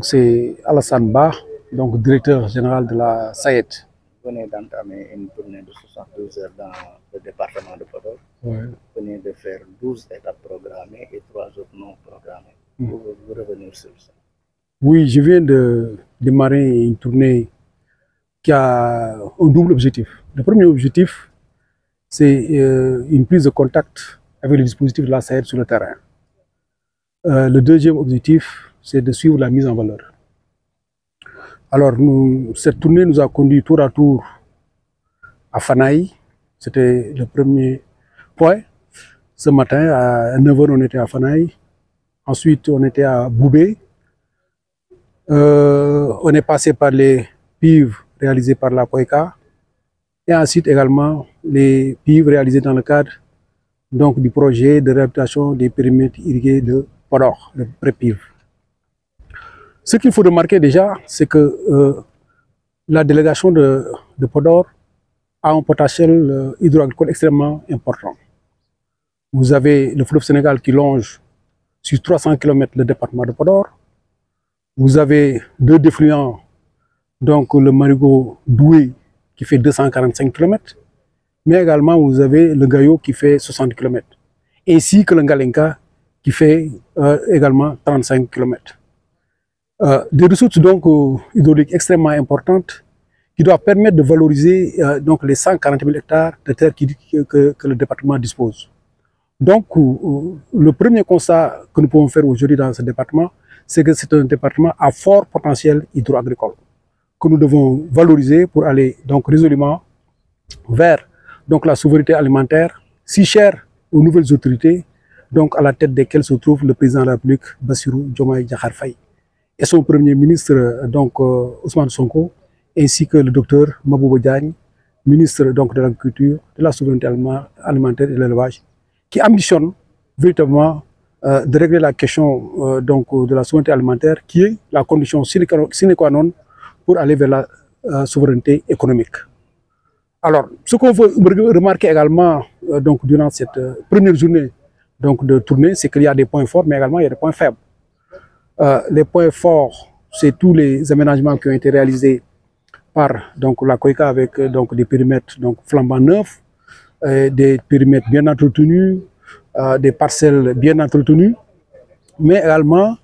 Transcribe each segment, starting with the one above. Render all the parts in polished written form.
C'est Alassane Ba, donc directeur général de la SAED. Vous venez d'entamer une tournée de 72 heures dans le département de Podor. Ouais. Vous venez de faire 12 étapes programmées et 3 autres non programmées. Vous revenir sur ça? Oui, je viens de démarrer une tournée qui a un double objectif. Le premier objectif, c'est une prise de contact avec le dispositif de la SAED sur le terrain. Le deuxième objectif, c'est de suivre la mise en valeur. Alors, cette tournée nous a conduit tour à tour à Fanaï. C'était le premier point. Ce matin, à 9 h, on était à Fanaï. Ensuite, on était à Boubé. On est passé par les pives réalisées par la COECA. Et ensuite également les pives réalisées dans le cadre donc, du projet de réhabilitation des périmètres irrigués de Podor, le pré-pive. Ce qu'il faut remarquer déjà, c'est que la délégation de Podor a un potentiel hydroagricole extrêmement important. Vous avez le fleuve Sénégal qui longe sur 300 km le département de Podor. Vous avez deux défluents, donc le marigot Doué qui fait 245 km, mais également vous avez le Gayo qui fait 60 km, ainsi que le Ngalenka qui fait également 35 km. Des ressources donc hydrauliques extrêmement importantes qui doivent permettre de valoriser donc les 140 000 hectares de terre que le département dispose. Donc le premier constat que nous pouvons faire aujourd'hui dans ce département, c'est que c'est un département à fort potentiel hydroagricole que nous devons valoriser pour aller donc résolument vers donc, la souveraineté alimentaire, si chère aux nouvelles autorités, donc à la tête desquelles se trouve le président de la République, Bassirou Diomaye Diakhar Faye, et son premier ministre, donc Ousmane Sonko, ainsi que le docteur Mabouba Diagne, ministre donc, de l'Agriculture, de la souveraineté alimentaire et de l'élevage, qui ambitionne véritablement de régler la question donc, de la souveraineté alimentaire, qui est la condition sine qua non pour aller vers la souveraineté économique. Alors, ce qu'on veut remarquer également donc, durant cette première journée donc, de tournée, c'est qu'il y a des points forts, mais également il y a des points faibles. Les points forts, c'est tous les aménagements qui ont été réalisés par donc, la COECA avec donc, des périmètres donc, flambant neufs, des périmètres bien entretenus, des parcelles bien entretenues, mais également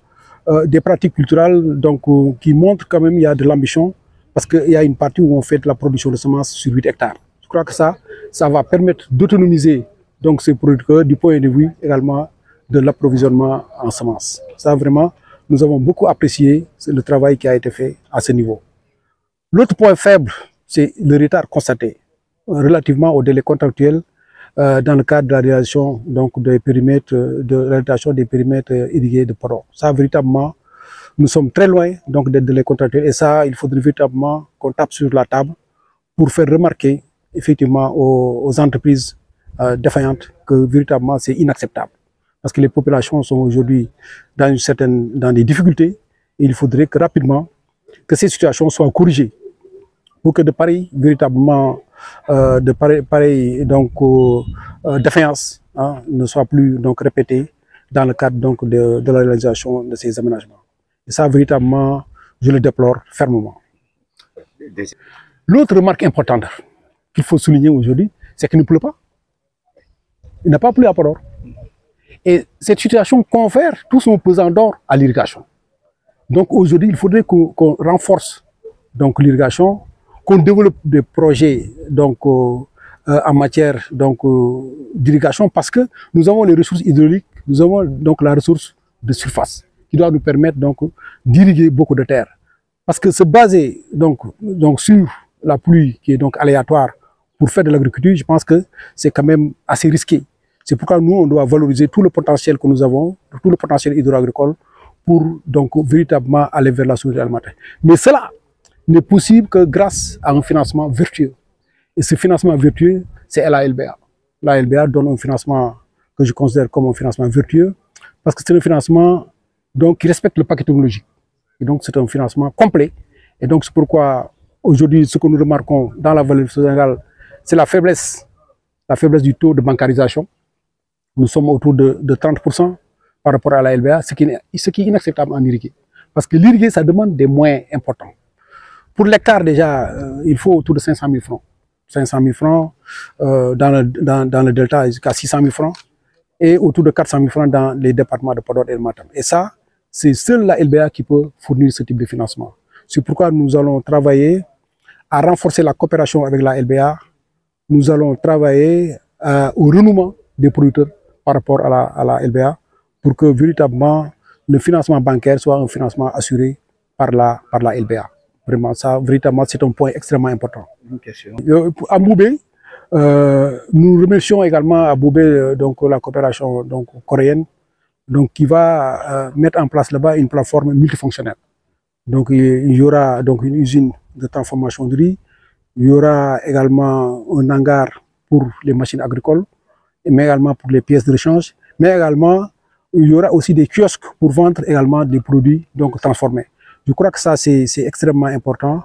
des pratiques culturelles donc, qui montrent quand même qu'il y a de l'ambition, parce qu'il y a une partie où on fait de la production de semences sur 8 hectares. Je crois que ça va permettre d'autonomiser donc ces producteurs du point de vue également de l'approvisionnement en semences. Ça vraiment, nous avons beaucoup apprécié le travail qui a été fait à ce niveau. L'autre point faible, c'est le retard constaté relativement au délai contractuel dans le cadre de la réalisation donc, des périmètres, de réalisation des périmètres irrigués de Podor. Ça véritablement, nous sommes très loin donc des délais contractuels et ça, il faudrait véritablement qu'on tape sur la table pour faire remarquer effectivement aux entreprises défaillantes que véritablement c'est inacceptable. Parce que les populations sont aujourd'hui dans des difficultés et il faudrait que rapidement que ces situations soient corrigées pour que de pareilles véritablement donc défaillances ne soient plus donc répétées dans le cadre donc de la réalisation de ces aménagements. Et ça, véritablement, je le déplore fermement. L'autre remarque importante qu'il faut souligner aujourd'hui, c'est qu'il ne pleut pas. Il n'a pas plu à Podor. Et cette situation confère tout son pesant d'or à l'irrigation. Donc aujourd'hui, il faudrait qu'on renforce l'irrigation, qu'on développe des projets donc, en matière d'irrigation, parce que nous avons les ressources hydrauliques, nous avons donc la ressource de surface qui doit nous permettre donc d'irriguer beaucoup de terres. Parce que se baser donc sur la pluie qui est donc aléatoire pour faire de l'agriculture, je pense que c'est quand même assez risqué. C'est pourquoi nous, on doit valoriser tout le potentiel que nous avons, tout le potentiel hydroagricole pour donc véritablement aller vers la souveraineté alimentaire. Mais cela n'est possible que grâce à un financement vertueux. Et ce financement vertueux, c'est l'ALBA. L'ALBA donne un financement que je considère comme un financement vertueux parce que c'est un financement donc, qui respecte le paquet technologique. Et donc, c'est un financement complet. Et donc, c'est pourquoi, aujourd'hui, ce que nous remarquons dans la vallée du Sénégal, c'est la faiblesse du taux de bancarisation. Nous sommes autour de 30% par rapport à la LBA, ce qui est inacceptable en irrigué. Parce que l'irriguer, ça demande des moyens importants. Pour l'hectare, déjà, il faut autour de 500 000 francs. 500 000 francs dans le delta, jusqu'à 600 000 francs. Et autour de 400 000 francs dans les départements de Podor et de Matam. Et ça, c'est seule la LBA qui peut fournir ce type de financement. C'est pourquoi nous allons travailler à renforcer la coopération avec la LBA. Nous allons travailler au renouement des producteurs par rapport à la LBA pour que véritablement le financement bancaire soit un financement assuré par la LBA. Vraiment, ça, véritablement, c'est un point extrêmement important. Une question. À Moubé, nous remercions également à Boubé donc la coopération donc coréenne donc qui va mettre en place là-bas une plateforme multifonctionnelle. Donc il y aura donc une usine de transformation de riz, il y aura également un hangar pour les machines agricoles, mais également pour les pièces de rechange, mais également il y aura aussi des kiosques pour vendre également des produits donc transformés. Je crois que ça c'est extrêmement important.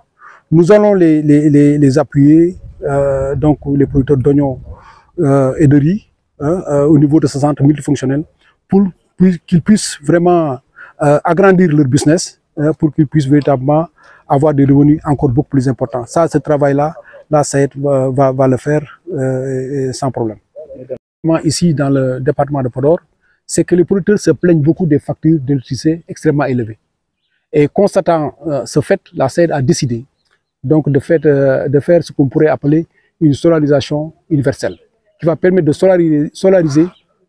Nous allons les appuyer. Donc les producteurs d'oignons et de riz au niveau de ce centre multifonctionnel pour qu'ils puissent vraiment agrandir leur business, pour qu'ils puissent véritablement avoir des revenus encore beaucoup plus importants. Ça, ce travail-là, SAED va le faire sans problème. Ici, dans le département de Podor, c'est que les producteurs se plaignent beaucoup des factures d'électricité extrêmement élevées. Et constatant ce fait, la SAED a décidé donc de faire ce qu'on pourrait appeler une solarisation universelle, qui va permettre de solariser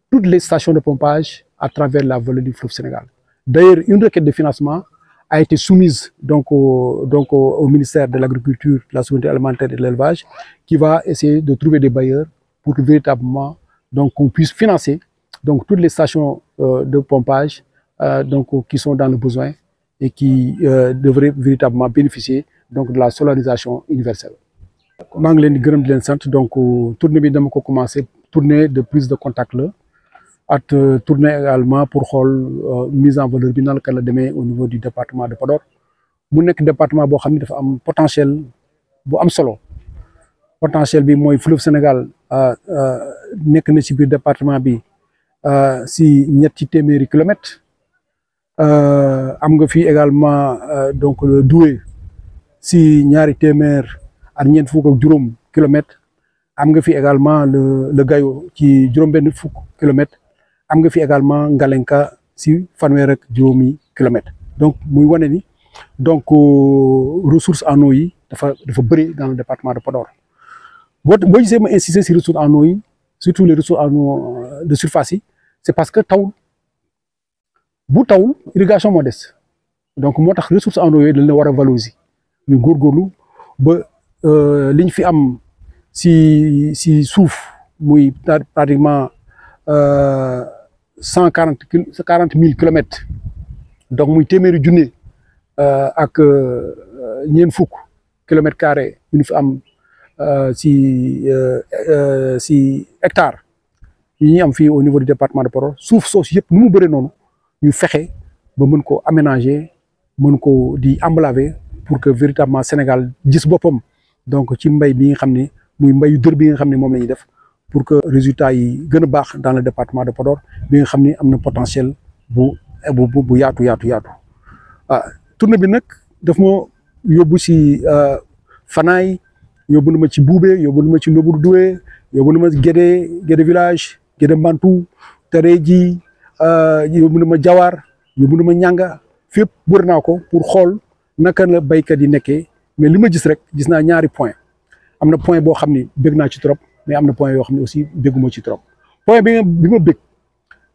toutes les stations de pompage à travers la vallée du fleuve Sénégal. D'ailleurs, une requête de financement a été soumise donc au ministère de l'Agriculture, de la Souveraineté alimentaire et de l'Élevage, qui va essayer de trouver des bailleurs pour que véritablement on puisse financer donc toutes les stations de pompage qui sont dans le besoin et qui devraient véritablement bénéficier donc de la solarisation universelle. maa ngi leen di gërëm di leen sant donc tournée bi dama ko commencé tournée de prise de contact la ak tournée également pour xool mise en valeur bi naka la demee au niveau du département de Podor mu nekk département boo xam ne dafa am potentiel bu am solo potentiel bi mooy fleuve Sénégal nekk na ci biir département bi si ñetti téeméeri kilomètres am nga fi également donc le Doué si ñaari téeméer ak ñeent fukk ak juróom kilomètres am nga fi également le Gayo ci juróom-benn fukk kilomètres am nga fi également Ngalenka si fanweer ak juróomi kilomètres donc muy wane ni donc ressources en eau yi dafa bëri dans le département de Podor boo gisee ma insister si ressources en eau yi surtout les ressources en eau de surface yi c'est parce que tawul bu tawul irrigation moo des donc moo tax ressources en eau yooyu dañ la war a valoriser ñu góorgóorlu ba liñ fi am si suuf muy pratiquement 40 000 kilomètres donc muy téeméeri junne ak ñeent fukk kilomètres carrés yu ñu fi am si hectare yi ñuy am fii au niveau du département de Podor suuf soosu yëpp nu mu bëree noonu ñu fexe ba mën ko aménager mën ko di emblaver pour que véritablement Sénégal gis boppam donc ci mbay bi nga xam ne muy mbayu dër bi nga xam ne moom la ñuy def pour que résultats yi gën a baax dans le département de Podor bi nga xam ne am na potentiel bu yaatu tournée bi nag daf ma yóbbu si Fanaay yóbbu na ma ci Boubé yóbbu na ma ci Lobur Doué yóbbu na ma Guédé village Guédé Mbantou Tereji yóbbu na ma Jawar yóbbu na ma Ñanga fépp wër naa ko pour xool naka la baykat yi nekkee mais li ma gis rek gis naa ñaari point am na point boo xam ni bég naa ci trop mais am na point yoo xam ne aussi béguma ci trop point bi ma bég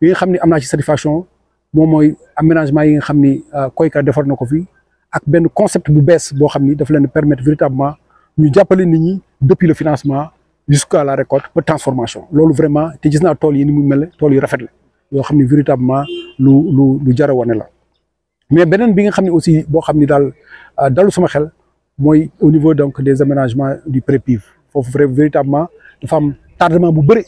bi nga xam ne am naa ci satisfaction moom mooy aménagement yi nga xam ni Koyka defar na ko fi ak benn concept bu bees boo xam ni daf leen permettre véritablement ñu jàppale nit ñi depuis le financement jusqu'à la récolte ba transformation loolu vraiment te gis naa tool yi ni mu mel tool yu rafet la yoo xam ni véritablement lu jar a wane la mais beneen bi nga xam ne aussi boo xam ni daal dalu sama xel mooy au niveau donc des aménagements du pré-pive foofu véritablement dafa am tardement bu bëri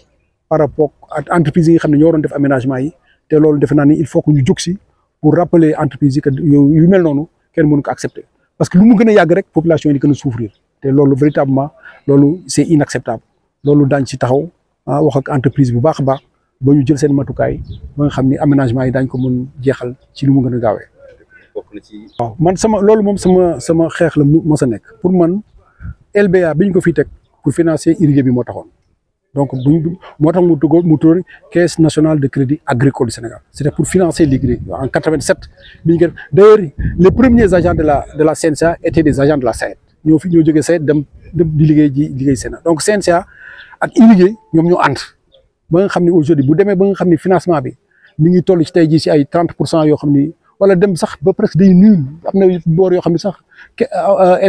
par rapport ak entreprises yi nga xam ne ñoo waroon def aménagement yi te loolu defe naa ni il faut que ñu jóg si pour rappeler entreprises yi que yu mel noonu kenn mënu ko accepter parce que lu mu gën a yàgg rek population yi di gën a souffrir te loolu véritablement loolu c'est inacceptable loolu daañ ci taxaw wax ak entreprise bu baax a baax ba ñu jël seen matukaay ba nga xam ni aménagement yi daañ ko mën jeexal ci lu mu gën a gaawee waaw man loolu moom sama xeex la mos a nekk pour man LBA bi ñu ko fi teg pour financer irrigué bi moo taxoon donc moo tax mu tudd caisse nationale de crédit agricole du Sénégal c'était pour financer l'irrigué en 87 bi ñu d'ailleurs les premiers agents de la CNCA étaient des agents de la SAED ñoo jógee SAED dem di liggéey Sénégal donc CNCA ak irrigué ñoom ñoo ànd ba nga xam ne aujourd'hui bu demee ba nga xam ne financement bi mi ngi toll ci tey jii ci ay 30% yoo xam ni wala dem sax ba presque day nul am na boor yoo xam ne sax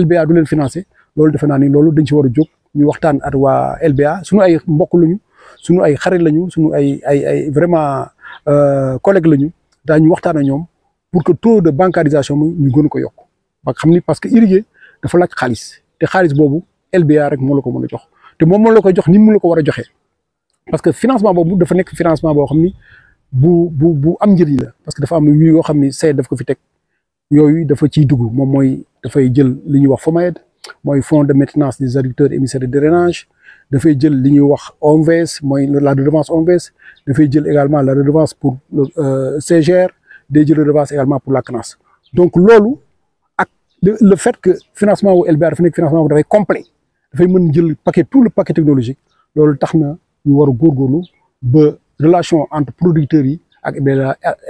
LBA du leen financer loolu defe naa ni loolu dañ ci war a jóg ñu waxtaan ak waa LBA suñu ay mbokk lañu suñu ay xarit lañu suñu ay vraiment collègue lañu daañu waxtaan ak ñoom pour que taux de bancarisation bi ñu gën ko yokk ba xam ni parce que irrigué dafa laaj xaalis te xaalis boobu LBA rek moo la ko mën a jox te moom moo la koy jox ni mu la ko war a joxee parce que financement boobu dafa nekk financement boo xam ni bu am njëriñ la parce que dafa am yoo xam ni SAED daf ko fi teg yooyu dafa ciy dugg moom mooy dafay jël li ñuy wax FOMAED mooy fonds de maintenance des agriculteurs émissaires de drainage dafay jël li ñuy wax OMVS mooy la redevance OMVS dafay jël également la redevance pour CGR day jël redevance également pour la CNAAS donc loolu ak le fait que financement wu LBA dafa nekk financement bu dafay complet dafay mën jël tout le paquet technologique loolu tax na ñu war a góorgóorlu ba relation entre producteurs yi ak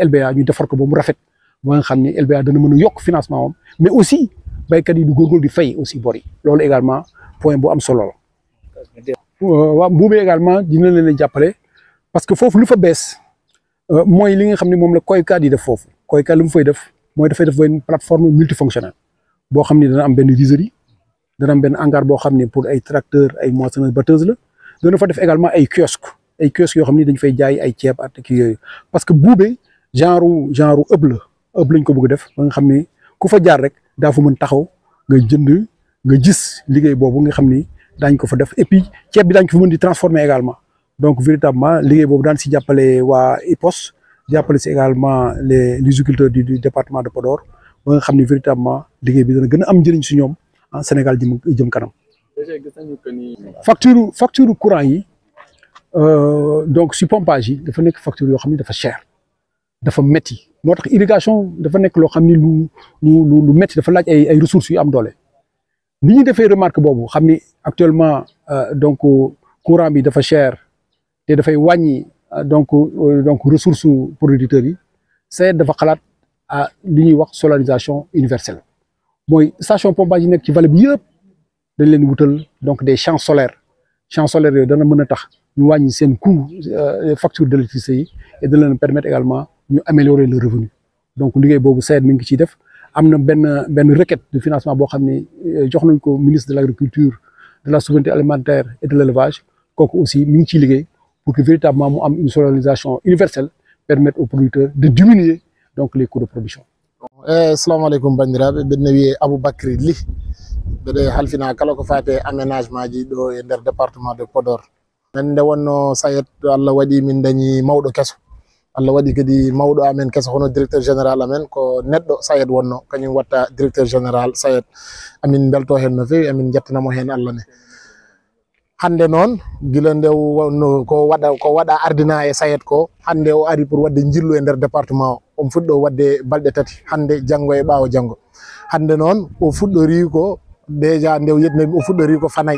LBA ñu defar ko ba mu rafet ba nga xam ni LBA dana mën a yokk financement am mais aussi baykat yi du góorgóorlu di fay aussi bor yi loolu également point bu am solo la. waaw mbuubee également dina leen jàppale parce que foofu lu fa bees mooy li nga xam ne moom la koykat yi def foofu koykat lu mu fay def mooy dafay def benn plateforme multifonctionnelle boo xam ni dana am benn rizerie dana am benn hangar boo xam ne pour ay tracteurs ay moissonneuses batteuses la dana fa def également ay kiosques yoo xam ni dañ fay jaay ay ceeb ak kii yooyu parce que buubee genre ëpp lañ ko bëgg a def ba nga xam ni ku fa jaar rek daa fa mën taxaw nga jënd nga gis liggéey boobu nga xam ni daañ ko fa def et puis ceeb bi daañ ko fa mën di transformer également donc véritablement liggéey boobu daan si jàppale waa IPOS jàppale si également les agriculteurs du département de Podor ba nga xam ni véritablement liggéey bi dana gën a am njëriñ si ñoom en Sénégal jëm kanam. facture courant yi donc si pompage yi dafa nekk facture yoo xam ni dafa cher dafa metti moo tax irrigation dafa nekk loo xam ni lu metti dafa laaj ay ressources yu am doole ni ñu defee remarque boobu xam ni actuellement donc courant bi dafa cher te dafay wàññi donc ressources producteurs yi SAED dafa xalaat li ñuy wax solarisation universelle mooy station pompage yi nekk ci vallée bi yëpp dañ leen wutal donc des champs solaires yooyu dana mën a tax ñu wàññi seen coût facture d'électricité yi et de leen permettre également ñu améliorer le revenu donc liggéey boobu SAED mi ngi ciy def am na benn requête de financement boo xam ne jox nañ ko ministre de l'agriculture de la souveraineté alimentaire et de l'élevage kooku aussi mi ngi ciy liggéey pour que véritablement mu am une solarisation universelle permettre aux producteurs de diminuer donc les coûts de production. Assalamu alaikum bandiraɓe ɓe wiye Aboubacry Ly ɓeɗe halfina kala ko fate aménagement ji ɗo e nder département de Podor men nde wonno SAED Allah waɗi min dañi mawɗo keso Allah waɗi kadi mawɗo amen keso hono directeur général amen ko neɗɗo SAED wonno kañum watta directeur général SAED amin belto hen no fewi amin jettanamo hen Allah ne hande noon gila nde wonno ko waɗa ardina e SAED ko hande o ari pour wadde jillu e nder département o fuɗɗo wadde balɗe tati hande janggo e ɓaawo janggo hande noon o fuɗɗori ko déjà nde yetne o fuɗɗori ko Fanay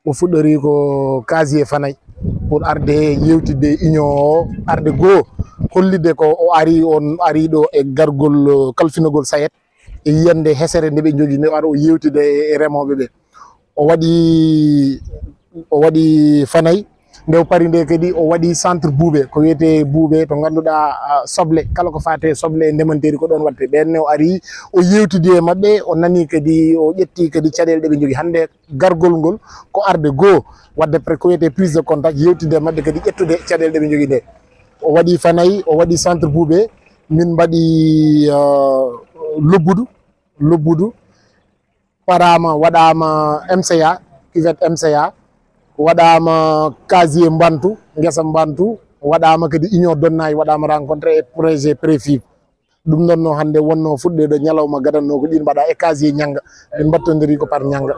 o fuɗɗori ko casier Fanay pour arde yewtidde union o arde goo hollidde ko o ari on ari ɗo e gargol kalfinogol SAED e yiyande hesere nde ɓe jogui nde ara o yewtide e remoɓe ɓe o waɗi Fanay nde o pari nde kadi o waɗi centre Boubé ko wiyete Boubé to ganduɗa soble kala ko fate soble e ndemanteri ko ɗon watte ɓenne o ari o yewtidi e mabɓe o nani kadi o ƴetti kadi caɗele ɗe ɓe jogui hande gargol ngol ko arde goo wadde ko wiyete prise de contact yewtide e mabɓe kadi ƴettude caɗele ɗe ɓe jogui nde o waɗi Fanay o waɗi centre Boubé min mbaɗi lobbudu waɗama MCA cuvette MCA waɗama casier Mbantu guesa Mbantu waɗama kadi union Donnayi waɗama rencontré e projet préfib ɗum ɗon no hande wonno fuɗɗede ñalawma gadanno ko ɗin mbaɗa e casier ñanga min mbattodiri ko par ñanga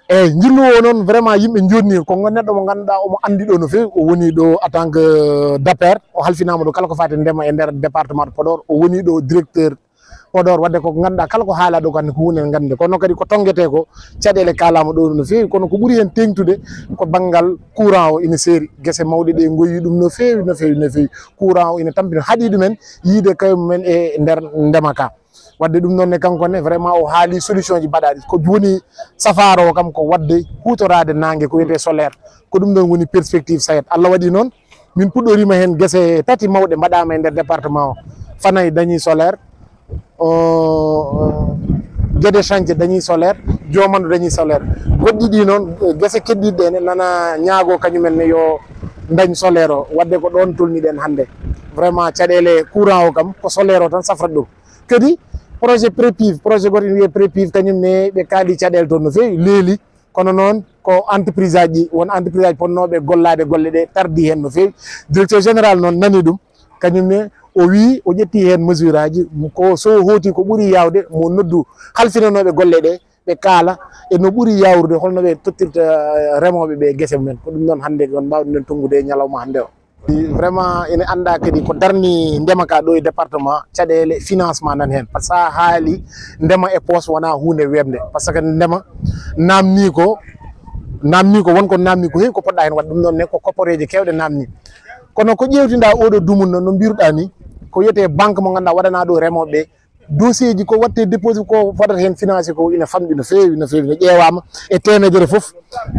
eyyi jilluwo noon vraiment yimɓe jonni ko neɗɗo mo ganduɗa omo andi ɗo no fewi o woni ɗo en tant que d'APR o halfinama ɗo kala ko fate ndema e nder département de Podor o woni ɗo directeur Podor wadde ko ganduɗa kala ko haala ɗo kandi ko hunde gande kono kadi ko tongguete ko caɗele kalama ɗo no fewi kono ko ɓuuri hen tengtude ko banggal courant o ina seeri guese mawɗe ɗe goyi ɗum no fewi no fewi no fewi courant o ina tampina haaɗi ɗumen yiide kayo mumen e nder ndema ka wadde ɗum noon ne kanko ne vraiment o haali solution ji mbaɗaɗi ko joni safaro kam ko wadde hutorade nangue ko wiyete solaire ko ɗum ɗon woni perspective SAED Allah waɗi noon min puɗɗorima hen guese tati mawɗe mbaɗama e nder département o Fanayi dañi solaire Guédé Chantier dañi solaire Diomandu dañi solaire goɗɗi ɗi noon guese keddiɗe ne nana ñaago kañumen ne yo dañ solaire o wadde ko ɗon tolniɗen hande vraiment caɗele courant o kam ko solaire o tan safrat ɗum kadi projet prépive projet goto ene wiye prépive kañum ne ɓe kaali caɗele toon no fewi leeli kono noon ko entreprise aji won entreprise aji ponnoɓe gollade golle ɗe tardi hen no fewi directeur général noon nani ɗum kañum ne o wi o ƴetti hen mesure aji ko so hooti ko ɓuuri yawde mo noddu halfinanoɓe golle ɗe ɓe kaala e no ɓuuri yawrude holno ɓe tottirta remoɓe ɓe guese mumen ko ɗum noon hande on mbawɗumen tongude e ñalawma hande o vraiment ene anda kadi ko darni ndema ka ɗo e département caɗele financement nan hen par ce que sa haali ndema e poche wona hunde webde par ce que ndema namni ko wonko namni ko heewi ko poɗɗa hen wadde ɗum noon ne ko koppareje kewɗe namni kono ko ƴewtinɗa oɗo dumunno no mbiruɗa ni ko wiyete banque mo ganduɗa waɗana ɗo remoɓe dossier ji ko watte déposé ko fodata hen financé ko ina famɗi no fewi no fewi no ƴewama e temedere foof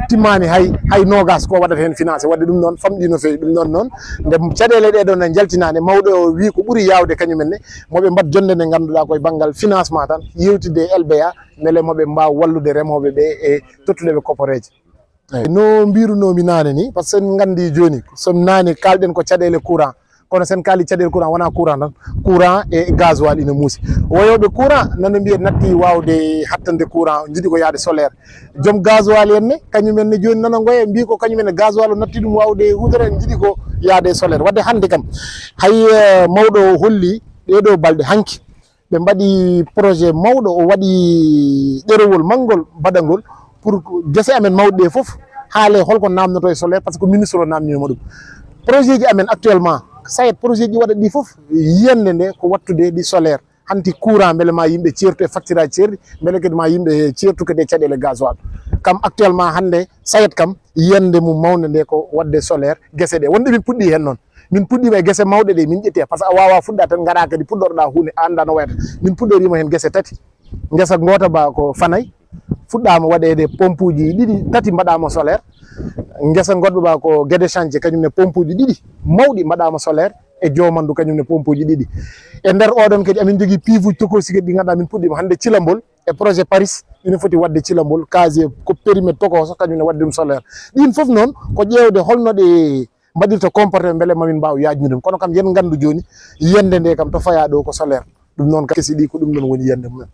timmani hay nogas ko waɗata hen financé wadde ɗum noon famɗi no fewi ɗum noon noon nde caɗele ɗe ɗon ne jaltinade mawɗo o wi ko ɓuuri yawde kañumen ne moɓe mbat jonde nde ganduɗa koye banggal financement tan yewtide LBA beele moɓe mbawa wallude remoɓe ɓe e tottudeɓe koppareje no mbirunomi nane ni par ce que en gandi joni som nani kalɗen ko caɗele courant kono sen kaali caɗele courant wona courant tan courant e gasoil ina muusi woyoɓe courant nano mbiye natti wawde hattande courant jiiɗi ko yaade solaire joom gasoil en ne kañumen ne joni nana goye mbi ko kañumen ne gasoil o natti ɗum wawde hudere jiiɗi ko yaade solaire wadde hande kam hay mawɗo holli ɗeɗo balɗe hanki ɓe mbaɗi projet mawɗo o waɗi ɗerewol manngol mbaɗangol pour guese amen mawɗe ɗe foof haale holko namnoto e solaire par ce que ministre o namnima ɗum projet ji amen actuellement SAED projet ji waɗa ɗi foof yiyande nde ko wattude ɗi solaire hanti courant beele ma yimɓe ceertu e facture aji ceerɗi beele kadi ma yimɓe ceertu kadi e caɗele gasoil kam actuellement hande SAED kam yiyande mum mawde nde ko wadde solaire guese ɗe wonde min puɗɗi hen noon min puɗɗima e guese mawɗe ɗe min ƴetti par ce que a wawa fuɗɗa tan gaɗa kadi puɗɗotoɗa hunde a anda no wayata min puɗɗorima hen guese tati guesa gota ba ko Fanayi fuɗɗama waɗede pompe uji ɗiɗi tati mbaɗama solaire guesa goɗɗo ba ko Guédé Chantier kañumne pompe uji ɗiɗi mawɗi mbaɗama solaire e Diomandu kañumne pompe uji ɗiɗi e nder oɗon kadi amin jogui pive uji tokosi kadi ɗi ganduɗa min puɗɗima hande Thilambol e projet Paris ina foti wadde Thilambol casier ko périmètre tokoso kañumne wadde ɗum solaire ɗin foof noon ko ƴewde holno ɗe mbaɗirta comporté beele mamin mbaw yajnude ɗum kono kam yen gandu joni yiyande nde kam to faya ɗo ko solaire ɗum noon kesi ɗi ko ɗum ɗon woni yiyande mumen.